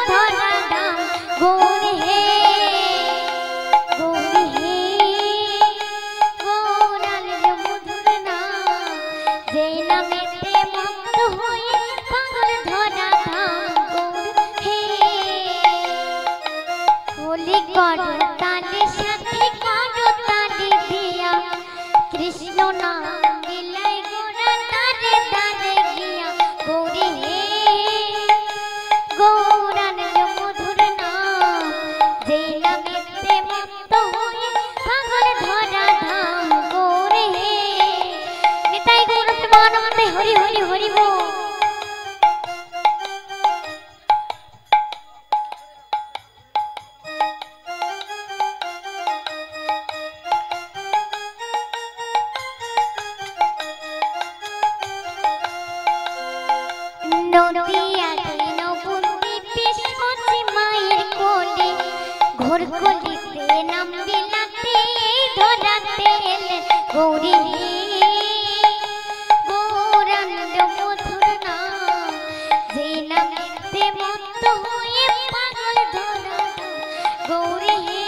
ধরা ধাম গৌরী হে গৌরাঙ্গ মধুর নাম যে নামেতে মত্ত হয়ে পাগল ধরা ধাম গৌর হে হোলি করো তালে সাথে করো তালে দিয়া কৃষ্ণ নাম লীলাই গোরা তারে তারে গিয়া গৌরী হে গৌরাঙ্গ মধুর নাম যে নামেতে মত্ত হয়ে পাগল ধরা ধাম গৌরী হে নিতাই গৌর প্রেমানন্দে হরি হরি হরি বল। নদিয়া নবদ্বীপে সচি মায়ের কোলে ঘোর কলিতে নাম বিলাতে ধরাতে এলেন গৌরী হে গৌরাঙ্গ মধুর নাম যে নামেতে মত্ত হয়ে পাগল ধরা গৌরী হে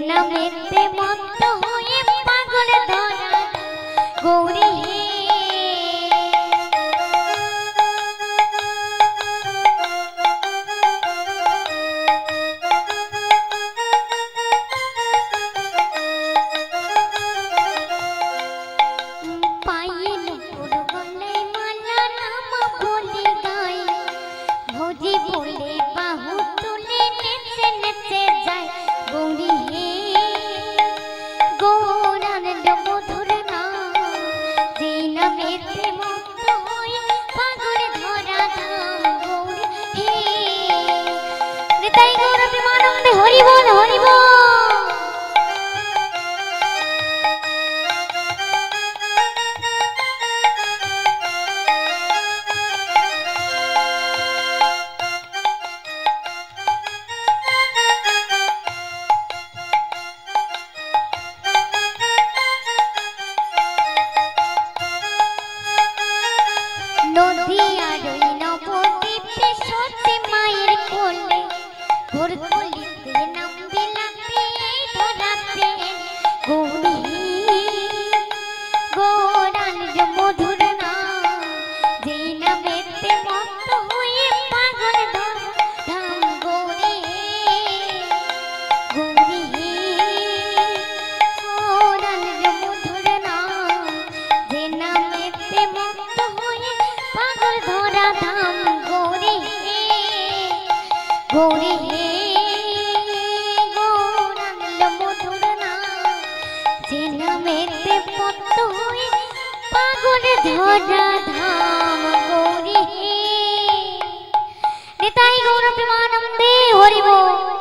নামেতে মত্ত হয়ে পাগল ধরা গৌরী হে পায়ে নুপুর গলায় মালা নাম বলে গাই ভোজি বলে বাহু তুলে নেচে নেচে যায় গৌরী হে গৌরাঙ্গ মধুর নাম যে নামেতে মত্ত হয়ে পাগল ধরা ধাম গৌরী হে নিতাই গৌর প্রেমানন্দে হরি বল হরি বল। নদিয়ার নবদ্বীপে সচি মায়ের কোলে ঘোর কলিতে নাম বিলাতে ধরাতে গৌরী গৌরাঙ্গ মধুর নাম যে নামেতে মত্ত হয়ে পাগল ধরা ধাম গৌরী গৌরী গৌরাঙ্গ মধুর নাম যে নামেতে মত্ত হয়ে পাগল ধরা ধাম গৌরী হে গৌরী হে গৌরাঙ্গ মধুর নাম যে নামেতে মত্ত হয়ে পাগল ধরা ধাম গৌরী হে নিতাই গৌর প্রেমানন্দে হরি বল।